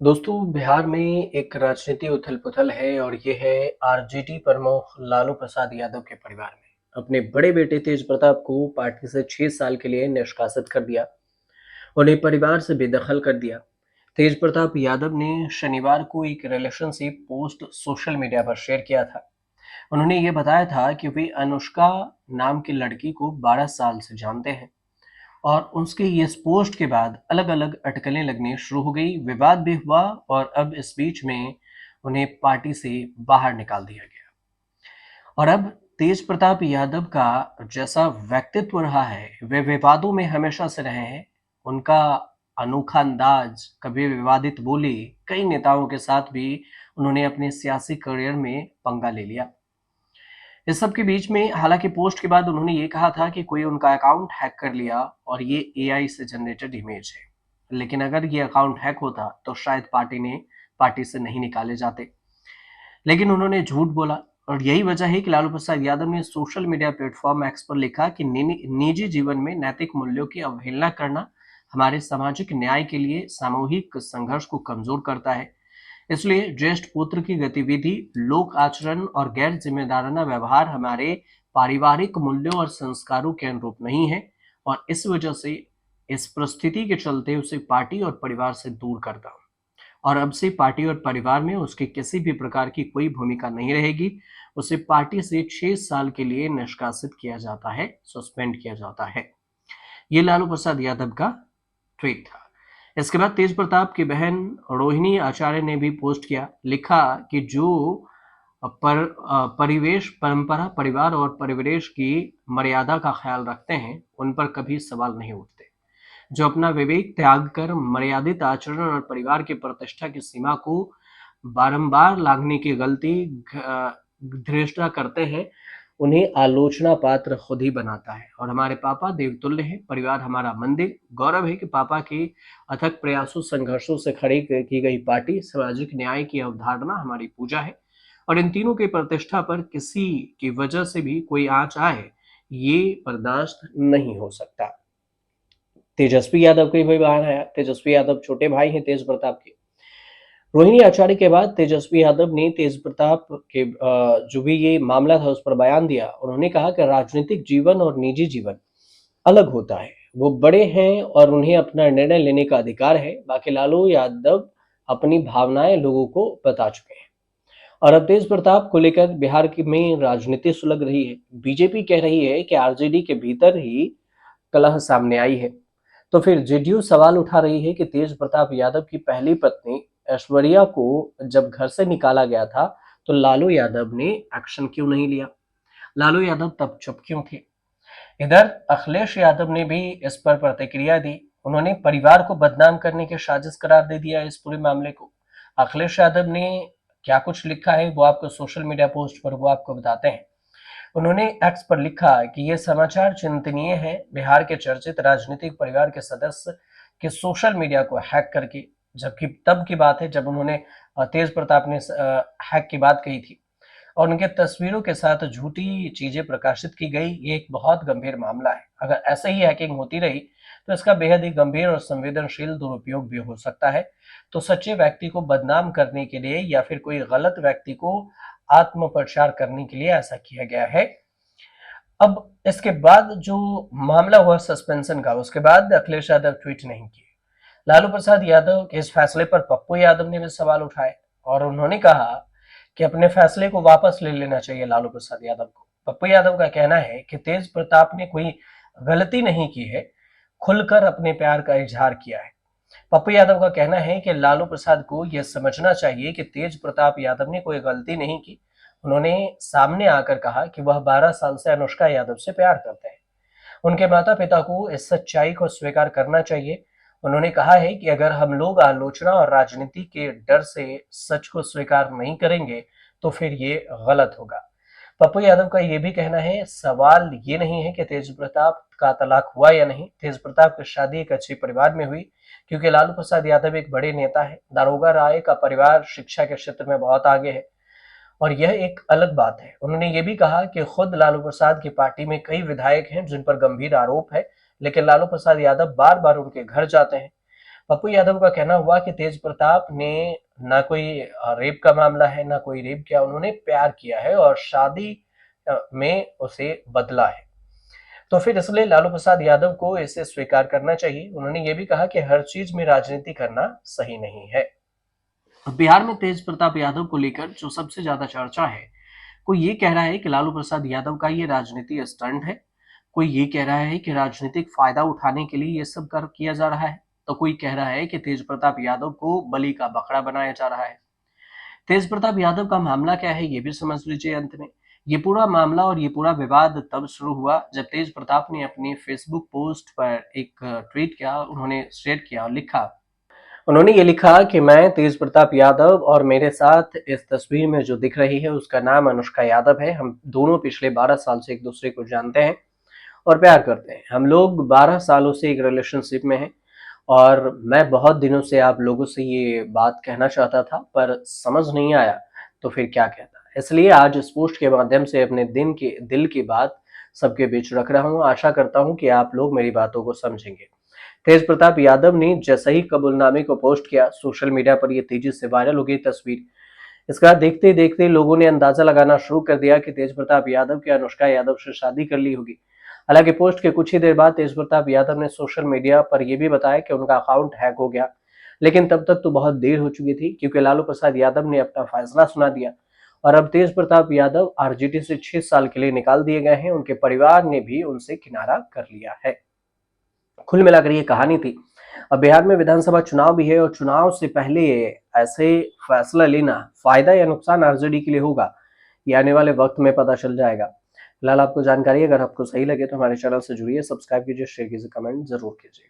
दोस्तों, बिहार में एक राजनीति उथल-पुथल है और ये है आरजेडी प्रमुख लालू प्रसाद यादव के परिवार में। अपने बड़े बेटे तेज प्रताप को पार्टी से 6 साल के लिए निष्कासित कर दिया, उन्हें परिवार से बेदखल कर दिया। तेज प्रताप यादव ने शनिवार को एक रिलेशनशिप पोस्ट सोशल मीडिया पर शेयर किया था। उन्होंने ये बताया था कि वे अनुष्का नाम की लड़की को 12 साल से जानते हैं। और उसके इस पोस्ट के बाद अलग-अलग अटकलें लगनी शुरू हो गई, विवाद भी हुआ और अब इस बीच में उन्हें पार्टी से बाहर निकाल दिया गया। और अब तेज प्रताप यादव का जैसा व्यक्तित्व रहा है, वे विवादों में हमेशा से रहे हैं। उनका अनोखा अंदाज, कभी विवादित बोली, कई नेताओं के साथ भी उन्होंने अपने सियासी करियर में पंगा ले लिया। इस सब के बीच में हालांकि पोस्ट के बाद उन्होंने ये कहा था कि कोई उनका अकाउंट हैक कर लिया और ये एआई से जनरेटेड इमेज है। लेकिन अगर ये अकाउंट हैक होता तो शायद पार्टी से नहीं निकाले जाते। लेकिन उन्होंने झूठ बोला और यही वजह है कि लालू प्रसाद यादव ने सोशल मीडिया प्लेटफॉर्म एक्स पर लिखा कि निजी जीवन में नैतिक मूल्यों की अवहेलना करना हमारे सामाजिक न्याय के लिए सामूहिक संघर्ष को कमजोर करता है। इसलिए ज्येष्ठ पुत्र की गतिविधि, लोक आचरण और गैर जिम्मेदाराना व्यवहार हमारे पारिवारिक मूल्यों और संस्कारों के अनुरूप नहीं है और इस वजह से इस परिस्थिति के चलते उसे पार्टी और परिवार से दूर करता हूँ और अब से पार्टी और परिवार में उसके किसी भी प्रकार की कोई भूमिका नहीं रहेगी। उसे पार्टी से 6 साल के लिए निष्कासित किया जाता है, सस्पेंड किया जाता है। ये लालू प्रसाद यादव का ट्वीट था। इसके बाद तेज प्रताप की बहन रोहिणी आचार्य ने भी पोस्ट किया, लिखा कि जो परिवेश, परंपरा, परिवार और परिवेश की मर्यादा का ख्याल रखते हैं, उन पर कभी सवाल नहीं उठते। जो अपना विवेक त्याग कर मर्यादित आचरण और परिवार की प्रतिष्ठा की सीमा को बारंबार लांघने की गलती धृष्टा करते हैं, उन्हें आलोचना पात्र खुद ही बनाता है। और हमारे पापा देवतुल्य हैं, परिवार हमारा मंदिर। गौरव है कि पापा के अथक प्रयासों, संघर्षों से खड़ी की गई पार्टी सामाजिक न्याय की अवधारणा हमारी पूजा है और इन तीनों की प्रतिष्ठा पर किसी की वजह से भी कोई आंच आए, ये बर्दाश्त नहीं हो सकता। तेजस्वी यादव का भी बयान आया। तेजस्वी यादव छोटे भाई हैं तेज प्रताप के। रोहिणी आचार्य के बाद तेजस्वी यादव ने तेज प्रताप के जो भी ये मामला था उस पर बयान दिया। उन्होंने कहा कि राजनीतिक जीवन और निजी जीवन अलग होता है। वो बड़े हैं और उन्हें अपना निर्णय लेने का अधिकार है। बाकी लालू यादव अपनी भावनाएं लोगों को बता चुके हैं। और अब तेज प्रताप को लेकर बिहार की में राजनीति सुलग रही है। बीजेपी कह रही है कि आरजेडी के भीतर ही कलह सामने आई है। तो फिर जेडीयू सवाल उठा रही है कि तेज प्रताप यादव की पहली पत्नी ऐश्वर्या को जब घर से निकाला गया था तो लालू यादव ने एक्शन क्यों नहीं लिया? लालू यादव तब चुप क्यों थे? इधर अखिलेश यादव ने भी इस पर प्रतिक्रिया दी। उन्होंने परिवार को बदनाम करने की साजिश करार दे दिया इस पूरे मामले को। अखिलेश यादव ने क्या कुछ लिखा है वो आपको सोशल मीडिया पोस्ट पर वो आपको बताते हैं। उन्होंने एक्स पर लिखा कि यह समाचार चिंतनीय है। बिहार के चर्चित राजनीतिक परिवार के सदस्य के सोशल मीडिया को हैक करके, जबकि तब की बात है जब उन्होंने तेज प्रताप ने हैक की बात कही थी और उनके तस्वीरों के साथ झूठी चीजें प्रकाशित की गई। ये एक बहुत गंभीर मामला है। अगर ऐसे ही हैकिंग होती रही तो इसका बेहद ही गंभीर और संवेदनशील दुरुपयोग भी हो सकता है। तो सच्चे व्यक्ति को बदनाम करने के लिए या फिर कोई गलत व्यक्ति को आत्म प्रचार करने के लिए ऐसा किया गया है। अब इसके बाद जो मामला हुआ सस्पेंशन का, उसके बाद अखिलेश यादव ट्वीट नहीं किए। लालू प्रसाद यादव के इस फैसले पर पप्पू यादव ने भी सवाल उठाए और उन्होंने कहा कि अपने फैसले को वापस ले लेना चाहिए लालू प्रसाद यादव को। पप्पू यादव का कहना है कि तेज प्रताप ने कोई गलती नहीं की है, खुलकर अपने प्यार का इजहार किया है। पप्पू यादव का कहना है कि लालू प्रसाद को यह समझना चाहिए कि तेज प्रताप यादव ने कोई गलती नहीं की। उन्होंने सामने आकर कहा कि वह 12 साल से अनुष्का यादव से प्यार करते हैं। उनके माता पिता को इस सच्चाई को स्वीकार करना चाहिए। उन्होंने कहा है कि अगर हम लोग आलोचना और राजनीति के डर से सच को स्वीकार नहीं करेंगे तो फिर ये गलत होगा। पप्पू यादव का ये भी कहना है, सवाल ये नहीं है कि तेज प्रताप का तलाक हुआ या नहीं। तेज प्रताप की शादी एक अच्छे परिवार में हुई क्योंकि लालू प्रसाद यादव एक बड़े नेता है। दारोगा राय का परिवार शिक्षा के क्षेत्र में बहुत आगे है और यह एक अलग बात है। उन्होंने ये भी कहा कि खुद लालू प्रसाद की पार्टी में कई विधायक हैं जिन पर गंभीर आरोप है, लेकिन लालू प्रसाद यादव बार बार उनके घर जाते हैं। पप्पू यादव का कहना हुआ कि तेज प्रताप ने ना कोई रेप का मामला है, ना कोई रेप किया, उन्होंने प्यार किया है और शादी में उसे बदला है। तो फिर इसलिए लालू प्रसाद यादव को इसे स्वीकार करना चाहिए। उन्होंने ये भी कहा कि हर चीज में राजनीति करना सही नहीं है। बिहार में तेज प्रताप यादव को लेकर जो सबसे ज्यादा चर्चा है, कोई ये कह रहा है कि लालू प्रसाद यादव का ये राजनीति स्टंट है, कोई ये कह रहा है कि राजनीतिक फायदा उठाने के लिए ये सब कर किया जा रहा है, तो कोई कह रहा है कि तेज प्रताप यादव को बलि का बकरा बनाया जा रहा है। तेज प्रताप यादव का मामला क्या है ये भी समझ लीजिए अंत में। ये पूरा मामला और ये पूरा विवाद तब शुरू हुआ जब तेज प्रताप ने अपनी फेसबुक पोस्ट पर एक ट्वीट किया, उन्होंने शेयर किया और लिखा, उन्होंने ये लिखा कि मैं तेज प्रताप यादव और मेरे साथ इस तस्वीर में जो दिख रही है उसका नाम अनुष्का यादव है। हम दोनों पिछले 12 साल से एक दूसरे को जानते हैं और प्यार करते हैं। हम लोग 12 सालों से एक रिलेशनशिप में हैं और मैं बहुत दिनों से आप लोगों से ये बात कहना चाहता था पर समझ नहीं आया, तो फिर क्या कहता। इसलिए आज इस पोस्ट के माध्यम से अपने दिल की बात सबके बीच रख रहा हूँ। आशा करता हूँ कि आप लोग मेरी बातों को समझेंगे। तेज प्रताप यादव ने जैसे ही कबूलनामे को पोस्ट किया, सोशल मीडिया पर यह तेजी से वायरल हो गई तस्वीर। इसका देखते देखते लोगों ने अंदाजा लगाना शुरू कर दिया कि तेज प्रताप यादव की अनुष्का यादव से शादी कर ली होगी। हालांकि पोस्ट के कुछ ही देर बाद तेज प्रताप यादव ने सोशल मीडिया पर यह भी बताया कि उनका अकाउंट हैक हो गया, लेकिन तब तक तो बहुत देर हो चुकी थी क्योंकि लालू प्रसाद यादव ने अपना फैसला सुना दिया और अब तेज प्रताप यादव आरजेडी से 6 साल के लिए निकाल दिए गए हैं। उनके परिवार ने भी उनसे किनारा कर लिया है। कुल मिलाकर ये कहानी थी। अब बिहार में विधानसभा चुनाव भी है और चुनाव से पहले ऐसे फैसला लेना फायदा या नुकसान आरजेडी के लिए होगा, ये आने वाले वक्त में पता चल जाएगा। फिलहाल आपको जानकारी, अगर आपको सही लगे तो हमारे चैनल से जुड़िए, सब्सक्राइब कीजिए, शेयर कीजिए, कमेंट जरूर कीजिए।